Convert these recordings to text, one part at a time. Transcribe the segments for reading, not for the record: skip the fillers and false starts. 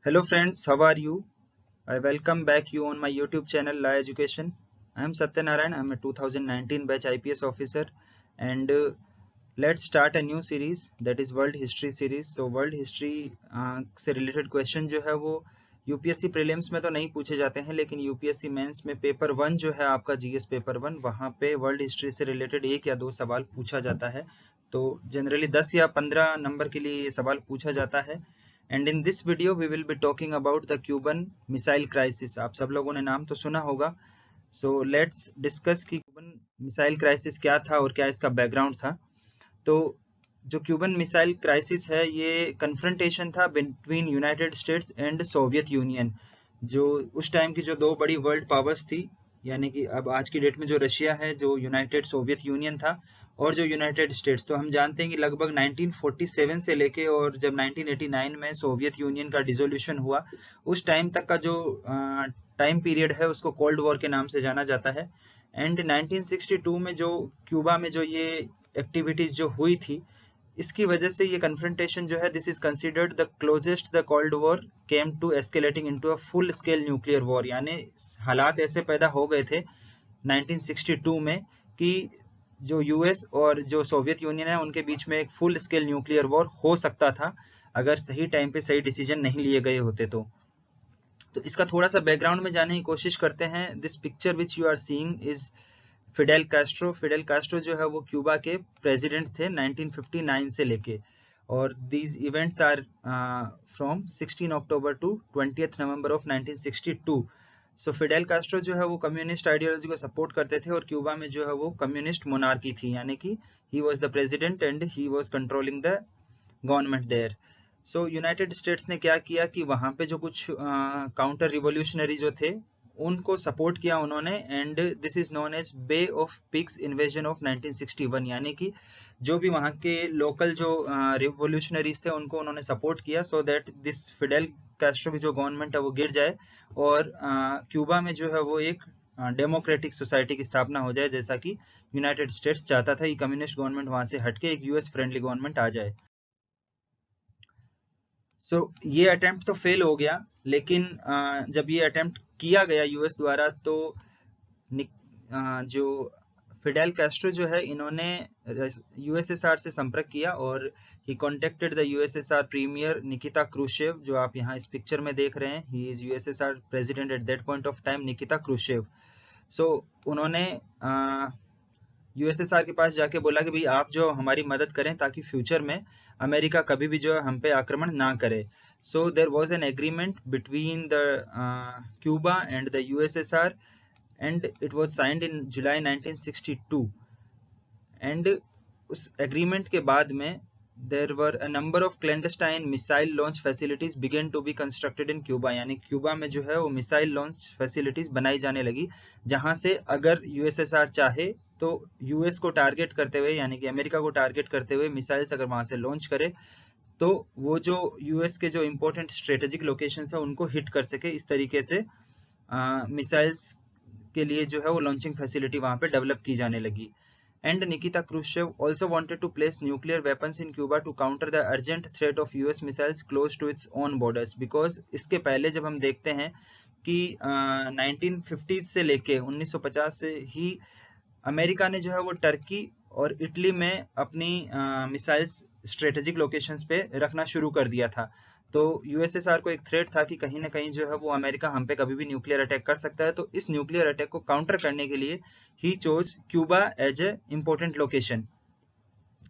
Hello friends, how are you? I welcome back you on my YouTube channel La Education. I am Satyanarayan. I am a 2019 batch IPS officer and let's start a new series that is World History series. So World History से related question जो है वो UPSC prelims में तो नहीं पूछे जाते हैं, लेकिन यूपीएससी मेंस में पेपर 1 जो है आपका जीएस पेपर 1 वहाँ पे वर्ल्ड हिस्ट्री से रिलेटेड 1 या 2 सवाल पूछा जाता है। तो जनरली 10 या 15 नंबर के लिए ये सवाल पूछा जाता है। And in this video we will be talking about the Cuban missile crisis. आप सब लोगों ने नाम तो सुना होगा। सो लेट्स डिस्कस कि क्यूबन मिसाइल क्राइसिस क्या था और क्या इसका बैकग्राउंड था। तो जो क्यूबन मिसाइल क्राइसिस है ये कन्फ्रंटेशन था between United states and Soviet union. जो उस टाइम की जो दो बड़ी वर्ल्ड पावर्स थी, यानी कि अब आज की डेट में जो रशिया है, जो यूनाइटेड सोवियत यूनियन था, और जो यूनाइटेड स्टेट्स। तो हम जानते हैं कि लगभग 1947 से लेके और जब 1989 में सोवियत यूनियन का डिसोल्यूशन हुआ, उस टाइम तक का जो टाइम पीरियड है उसको कोल्ड वॉर के नाम से जाना जाता है। एंड 1962 में जो क्यूबा में जो ये एक्टिविटीज जो हुई थी, इसकी वजह से ये कन्फ्रंटेशन जो है, this is considered the closest the cold war came to escalating into a full scale nuclear war. यानी हालात ऐसे पैदा हो गए थे 1962 में कि जो यूएस और जो सोवियत यूनियन है उनके बीच में एक फुल स्केल न्यूक्लियर वॉर हो सकता था, अगर सही टाइम पे सही डिसीजन नहीं लिए गए होते तो इसका थोड़ा सा बैकग्राउंड में जाने की कोशिश करते हैं। This picture which you are seeing is Fidel Castro. Fidel Castro जो है वो क्यूबा के प्रेसिडेंट थे 1959 से लेके, और these events are from 16 October to 20 November of 1962। So Fidel Castro जो है वो कम्युनिस्ट आइडियोलॉजी को सपोर्ट करते थे, और क्यूबा में जो है वो कम्युनिस्ट मोनार्की थी, यानी कि he was the president and he was controlling the government there. So United States ने क्या किया कि वहाँ पे जो कुछ काउंटर रिवोल्यूशनरी जो थे उनको सपोर्ट किया उन्होंने, and this is known as bay of pigs invasion of 1961। यानी कि जो भी वहाँ के लोकल जो रिवोल्यूशनरीज थे उनको उन्होंने सपोर्ट किया, so that this Fidel Castro की जो गवर्नमेंट है वो गिर जाए और क्यूबा में जो है वो एक डेमोक्रेटिक सोसाइटी की स्थापना हो जाए, जैसा कि यूनाइटेड स्टेट्स चाहता था कि कम्युनिस्ट गवर्नमेंट वहाँ से हटके एक यूएस फ्रेंडली गवर्नमेंट आ जाए। सो ये अटेम्प्ट तो फेल हो गया, लेकिन जब ये अटेम्प्ट किया गया यूएस द्वारा तो जो फिडेल कैस्ट्रो जो है इन्होंने यूएसएसआर से संपर्क किया, और ही contacted the USSR premier Nikita Khrushchev, जो आप यहाँ इस पिक्चर में देख रहे हैं। He is USSR president at that point of time, Nikita Khrushchev. So उन्होंने यूएसएसआर के पास जाके बोला कि भाई आप जो हमारी मदद करें ताकि फ्यूचर में अमेरिका कभी भी जो है हम पे आक्रमण ना करे। So there was an agreement between the Cuba and the USSR and it was signed in July 1962। And उस एग्रीमेंट के बाद में there were a number of clandestine missile launch facilities began to be constructed in Cuba. यानी Cuba में जो है वो missile launch facilities बनाई जाने लगी, जहां से अगर यूएसएसआर चाहे तो यूएस को टारगेट करते हुए, यानी कि अमेरिका को टारगेट करते हुए मिसाइल्स अगर वहां से लॉन्च करे तो वो जो यूएस के जो इंपॉर्टेंट स्ट्रेटेजिक लोकेशंस है उनको हिट कर सके। इस तरीके से मिसाइल्स के लिए जो है वो लॉन्चिंग फैसिलिटी वहां पे डेवलप की जाने लगी। And Nikita Khrushchev also wanted to place nuclear weapons in Cuba to counter the urgent threat of US missiles close to its own borders, because इसके पहले जब हम देखते हैं कि 1950s से लेके 1950 से ही अमेरिका ने जो है वो टर्की और इटली में अपनी मिसाइल्स स्ट्रेटेजिक लोकेशंस पे रखना शुरू कर दिया था। तो यूएसएसआर को एक थ्रेट था कि कहीं ना कहीं जो है वो अमेरिका हम पे कभी भी न्यूक्लियर अटैक कर सकता है। तो इस न्यूक्लियर अटैक को काउंटर करने के लिए ही chose Cuba as a important location.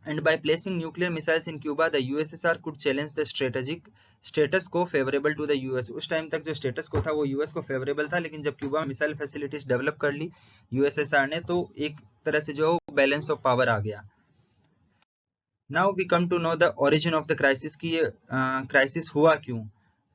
And by placing nuclear missiles in Cuba, the USSR could challenge the strategic status quo favorable to the US। उस टाइम तक जो स्टेटस को था वो यूएस को फेवरेबल था, लेकिन जब क्यूबा मिसाइल फैसिलिटीज डेवलप कर ली यूएसएसआर ने तो एक तरह से जो बैलेंस ऑफ पावर आ गया। Now we come to know the origin of the crisis कि ये क्राइसिस हुआ क्यों।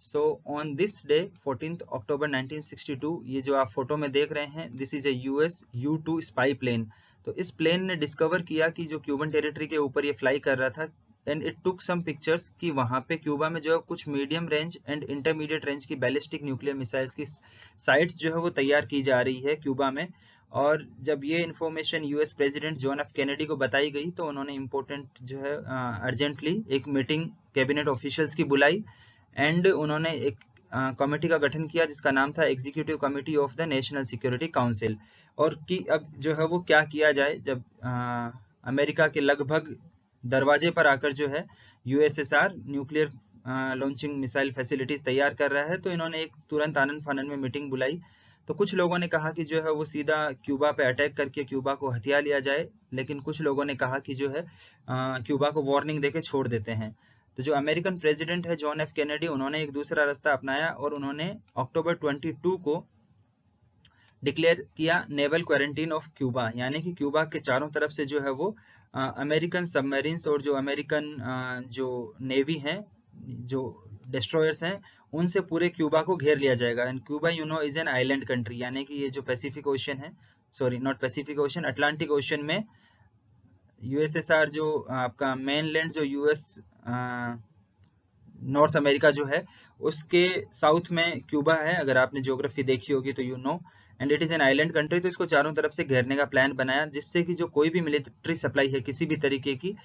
So on this day 14 October 1962, ये जो आप फोटो में देख रहे हैं, this is a US U-2 spy plane. तो इस प्लेन ने डिस्कवर किया कि जो क्यूबन टेरिटरी के ऊपर ये फ्लाई कर रहा था, and it took some pictures कि वहाँ पे क्यूबा में जो है कुछ medium range and intermediate range की बैलिस्टिक न्यूक्लियर मिसाइल्स की साइट्स जो है वो तैयार की जा रही है क्यूबा में। और जब ये information US president John F Kennedy को बताई गई तो उन्होंने इम्पोर्टेंट जो है अर्जेंटली एक मीटिंग कैबिनेट ऑफिशियल्स की बुलाई, एंड उन्होंने एक कमेटी का गठन किया जिसका नाम था executive committee of the national security council. और कि अब जो है वो क्या किया जाए जब अमेरिका के लगभग दरवाजे पर आकर जो है USSR nuclear launching missile facilities तैयार कर रहा है, तो इन्होंने एक तुरंत आनन फानन में मीटिंग बुलाई। तो कुछ लोगों ने कहा कि जो है वो सीधा क्यूबा पे अटैक करके क्यूबा को हथिया लिया जाए, लेकिन कुछ लोगों ने कहा कि जो है क्यूबा को वार्निंग देके छोड़ देते हैं। तो जो अमेरिकन प्रेसिडेंट है जॉन एफ कैनेडी, उन्होंने एक दूसरा रास्ता अपनाया और उन्होंने अक्टूबर 22 को डिक्लेयर किया नेवल क्वारंटीन ऑफ क्यूबा, यानी कि क्यूबा के चारों तरफ से जो है वो अमेरिकन सबमरीन्स और जो अमेरिकन जो नेवी है, जो डिस्ट्रॉयर्स हैं, उनसे पूरे क्यूबा को घेर लिया जाएगा। And Cuba you know is an island country, यानी कि ये जो पैसिफिक ओशन है, sorry not Pacific ocean, Atlantic ocean में यूएसएसआर जो आपका मेनलैंड जो यूएस नॉर्थ अमेरिका जो है उसके साउथ में क्यूबा है। अगर आपने ज्योग्राफी देखी होगी तो you know, and it is an island country. तो इसको चारों तरफ से घेरने का प्लान बनाया जिससे कि जो कोई भी मिलिट्री सप्लाई है किसी भी तरीके की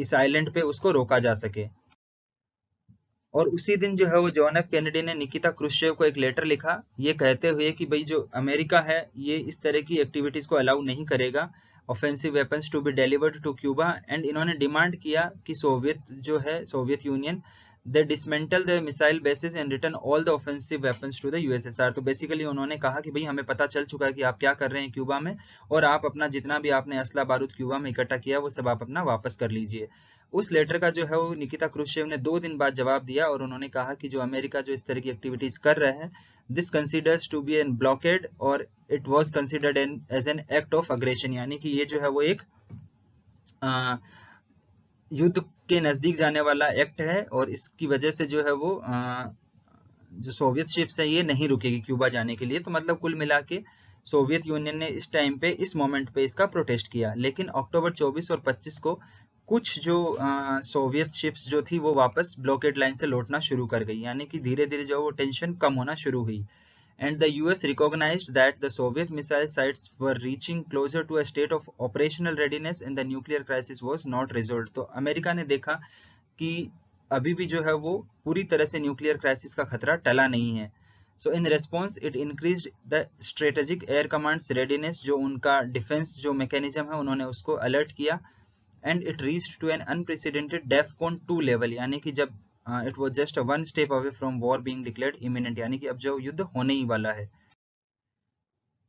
इस आइलैंड पे उसको रोका जा सके। और उसी दिन जो है वो जॉन एफ कैनेडी ने निकिता क्रुश्चेव को एक लेटर लिखा ये कहते हुए कि भाई जो अमेरिका है ये इस तरह की एक्टिविटीज को अलाउ नहीं करेगा, offensive weapons to be delivered to Cuba. And इन्होंने डिमांड किया कि सोवियत जो है Soviet Union they dismantle the missile bases and return all the offensive weapons to the USSR. तो बेसिकली उन्होंने कहा कि भाई हमें पता चल चुका है कि आप क्या कर रहे हैं क्यूबा में, और आप अपना जितना भी आपने असला बारूद क्यूबा में इकट्ठा किया वो सब आप अपना वापस कर लीजिए। उस लेटर का जो है वो निकिता क्रुश्चेव ने 2 दिन बाद जवाब दिया और उन्होंने कहा कि जो अमेरिका जो इस तरह की एक्टिविटीज कर रहे हैं, this considers to be an blockade और it was considered as an act of aggression, यानी कि ये जो है वो एक युद्ध के नजदीक जाने वाला एक्ट है और इसकी वजह से जो है वो जो सोवियत शिप्स है ये नहीं रुकेगी क्यूबा जाने के लिए। तो मतलब कुल मिला के सोवियत यूनियन ने इस टाइम पे इस मोमेंट पे इसका प्रोटेस्ट किया। लेकिन अक्टूबर 24 और 25 को कुछ जो सोवियत शिप्स जो थी वो वापस ब्लॉकेड लाइन से लौटना शुरू कर गई, यानी कि धीरे धीरे जो वो टेंशन कम होना शुरू हुई। And the US recognized that the Soviet missile sites were reaching closer to a state of operational readiness and the nuclear crisis was not resolved। तो अमेरिका ने देखा कि अभी भी जो है वो पूरी तरह से न्यूक्लियर क्राइसिस का खतरा टला नहीं है। So in response it increased the strategic air command's readiness, जो उनका डिफेंस जो मैकेनिज्म है उन्होंने उसको अलर्ट किया। And it reached to an unprecedented DEFCON 2 level, यानी कि जब it was just one step away from war being declared imminent, यानी कि अब जो युद्ध होने ही वाला है।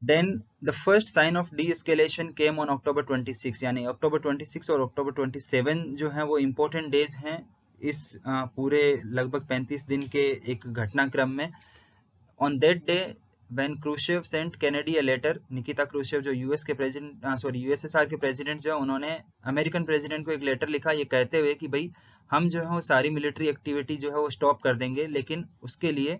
Then the first sign of de-escalation came on October 26, यानी अक्टूबर 26 और अक्टूबर 27 जो है वो इम्पोर्टेंट डेज हैं इस पूरे लगभग 35 दिन के एक घटनाक्रम में। On that day when Khrushchev sent Kennedy a letter, Nikita Khrushchev जो यूएस के प्रेसिडेंट यूएसएसआर के प्रेसिडेंट जो है उन्होंने अमेरिकन प्रेसिडेंट को एक लेटर लिखा ये कहते हुए कि भाई हम जो है वो सारी मिलिट्री एक्टिविटी जो है वो स्टॉप कर देंगे, लेकिन उसके लिए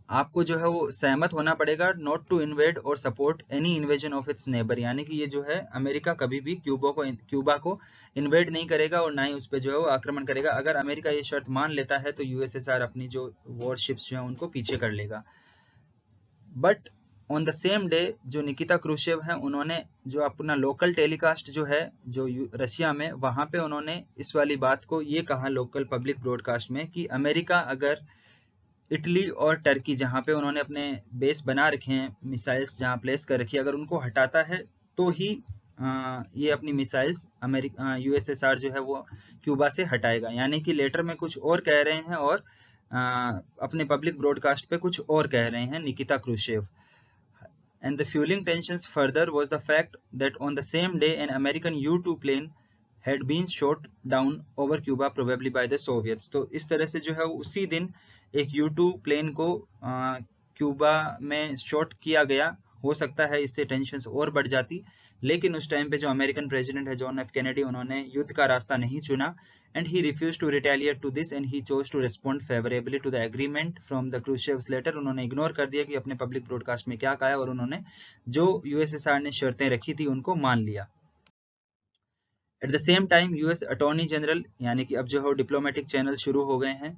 आपको जो है वो सहमत होना पड़ेगा नॉट टू इन्वेड और support any invasion of its neighbour, यानी कि ये जो है अमेरिका कभी भी क्यूबा को इन्वेड नहीं करेगा और ना ही उस पर जो है वो आक्रमण करेगा। अगर अमेरिका ये शर्त मान लेता है तो यूएसएसआर अपनी जो वॉरशिप्स जो है उनको पीछे कर लेगा। But on the same day जो निकिता क्रूशेव है उन्होंने जो अपना लोकल टेलीकास्ट जो है जो रशिया में, वहां पे उन्होंने इस वाली बात को ये कहा लोकल पब्लिक ब्रॉडकास्ट में कि अमेरिका अगर इटली और टर्की जहां पे उन्होंने अपने बेस बना रखे हैं, मिसाइल्स जहां प्लेस कर रखी है, अगर उनको हटाता है तो ही ये अपनी मिसाइल्स अमेरिका यूएसएसआर जो है वो क्यूबा से हटाएगा। यानी कि लेटर में कुछ और कह रहे हैं और अपने पब्लिक ब्रॉडकास्ट पे कुछ और कह रहे हैं Nikita क्रूशेव। And the fueling tensions further was the fact that on the same day an American U-2 plane had been shot down over Cuba probably by the Soviets। तो इस तरह से जो है उसी दिन एक U-2 प्लेन को क्यूबा में शॉट किया गया। हो सकता है इससे टेंशन्स और बढ़ जाती, लेकिन उस टाइम पे जो अमेरिकन प्रेसिडेंट है जॉन एफ कैनेडी उन्होंने युद्ध का रास्ता नहीं चुना and he refused to retaliate to this and he chose to respond favorably to the agreement from the Khrushchev's letter। उन्होंने इग्नोर कर दिया कि अपने पब्लिक ब्रॉडकास्ट में क्या कहा है और उन्होंने जो यूएसएसआर ने शर्तें रखी थी उनको मान लिया। At the same time US attorney general, यानी कि अब जो है डिप्लोमेटिक चैनल शुरू हो गए हैं,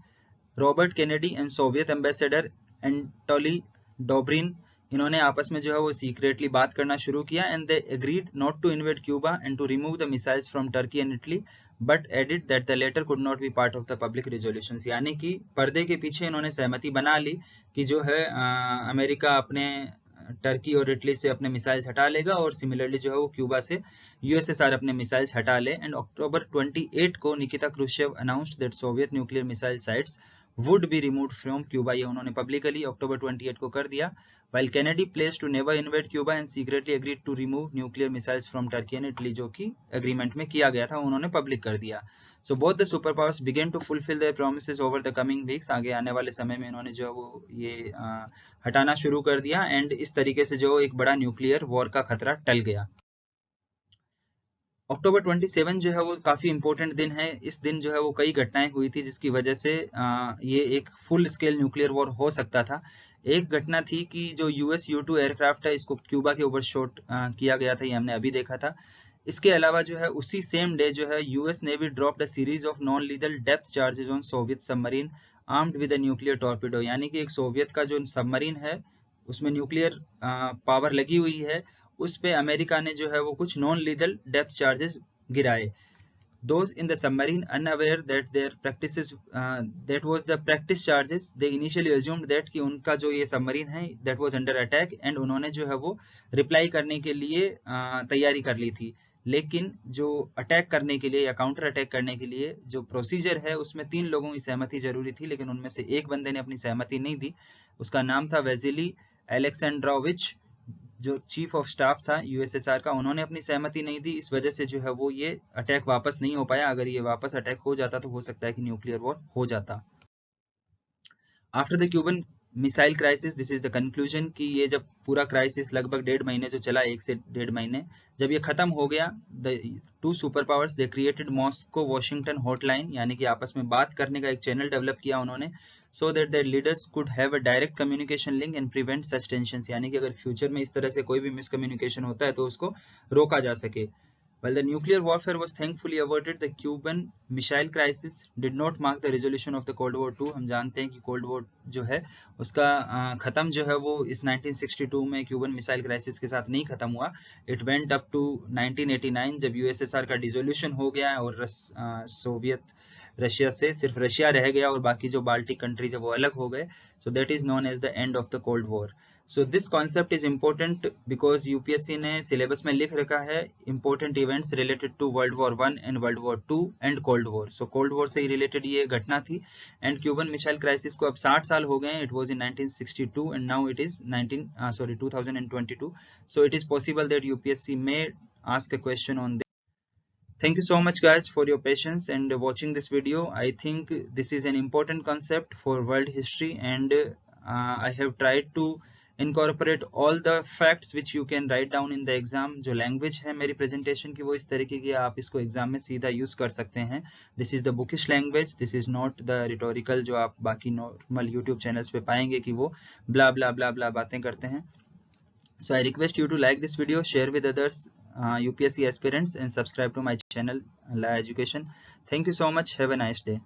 Robert Kennedy and Soviet ambassador Anatoly Dobrynin इन्होंने आपस में जो है वो सीक्रेटली बात करना शुरू किया and they agreed not to invade Cuba and to remove the missiles from Turkey and Italy but added that the latter could not be part of the public resolutions. यानी कि पर्दे के पीछे इन्होंने सहमति बना ली कि जो है अमेरिका अपने टर्की और इटली से अपने मिसाइल्स हटा लेगा और सिमिलरली जो है वो क्यूबा से यूएसएसआर अपने मिसाइल्स हटा ले। एंड अक्टूबर 28 को Nikita Khrushchev announced that Soviet nuclear missile sites would be removed from Cuba. ये उन्होंने पब्लिकली अक्टूबर 28 को कर दिया। while Kennedy pledged to never invade Cuba and secretly agreed to remove nuclear missiles from Turkey and Italy, जो कि agreement में किया गया था, उन्होंने पब्लिक कर दिया। So both the superpowers began to fulfill their promises over the coming weeks। आगे आने वाले समय में इन्होंने जो वो ये हटाना शुरू कर दिया एंड इस तरीके से जो एक बड़ा न्यूक्लियर वॉर का खतरा टल गया। अक्टूबर 27 जो है वो काफी इंपॉर्टेंट दिन है। इस दिन जो है वो कई घटनाएं हुई थी जिसकी वजह से ये एक फुल स्केल न्यूक्लियर वॉर हो सकता था। एक घटना थी कि जो यूएस U-2 एयरक्राफ्ट है इसको क्यूबा के ऊपर शॉट किया गया था, ये हमने अभी देखा था। इसके अलावा जो है उसी सेम डे जो है US navy dropped a series of non lethal depth charges on Soviet submarine armed with a nuclear torpedo. यानी कि एक सोवियत का जो सबमरीन है उसमें न्यूक्लियर पावर लगी हुई है, उस पे अमेरिका ने जो है वो कुछ नॉन लीथल डेप्थ चार्जेस गिराए। Those in the submarine, unaware that their practices that was the practice charges, they initially assumed that कि उनका जो ये सबमरीन है that was under attack and उन्होंने जो है वो रिप्लाई करने के लिए तैयारी कर ली थी। लेकिन जो अटैक करने के लिए या काउंटर अटैक करने के लिए जो प्रोसीजर है उसमें 3 लोगों की सहमति जरूरी थी, लेकिन उनमें से एक बंदे ने अपनी सहमति नहीं दी। उसका नाम था वेजिली एलेक्सेंड्रोविच, जो चीफ ऑफ स्टाफ था यूएसएसआर का, उन्होंने अपनी सहमति नहीं दी। इस वजह से जो है वो ये अटैक वापस नहीं हो पाया। अगर ये वापस अटैक हो जाता तो हो सकता है कि न्यूक्लियर वॉर हो जाता। After the Cuban missile crisis, this is the conclusion कि ये जब पूरा क्राइसिस लगभग 1.5 महीने जो चला, 1 से 1.5 महीने, जब ये खत्म हो गया, the two super powers they created Moscow Washington hotline, यानी कि आपस में बात करने का एक चैनल डेवलप किया उन्होंने, so that there leaders could have a direct communication link and prevent such tensions. यानी कि अगर फ्यूचर में इस तरह से कोई भी मिसकम्युनिकेशन होता है तो उसको रोका जा सके। While the nuclear warfare was thankfully averted, the Cuban Missile Crisis did not mark the resolution of the Cold War II। हम जानते हैं कि कोल्ड वॉर जो है उसका खत्म जो है वो इस 1962 में क्यूबन मिसाइल क्राइसिस के साथ नहीं खत्म हुआ। इट वेंट अप टू 1989 जब यूएसएसआर का डिसोल्यूशन हो गया और सोवियत रशिया से सिर्फ रशिया रह गया और बाकी जो बाल्टिक कंट्रीज है वो अलग हो गए। So that is known as the end of the cold war. So this concept is important because UPSC ने सिलेबस में लिख रखा है important events related to world war 1 and world war 2 and cold war. So cold war से ही related ये घटना थी एंड क्यूबन मिसाइल क्राइसिस को अब 60 साल हो गए। It was in 1962 and now it is 2022। So it is possible that UPSC may ask a question on this. Thank you so much guys for your patience and watching this video. I think this is an important concept for world history and I have tried to incorporate all the facts which you can write down in the exam। जो language है मेरी presentation की वो इस तरीके की आप इसको exam में सीधा use कर सकते हैं। This is the bookish language, this is not the rhetorical जो आप बाकी normal YouTube channels पे पाएंगे कि वो blah blah blah blah बातें करते हैं। So I request you to like this video, share with others UPSC aspirants and subscribe to my channel La Education. Thank you so much. Have a nice day.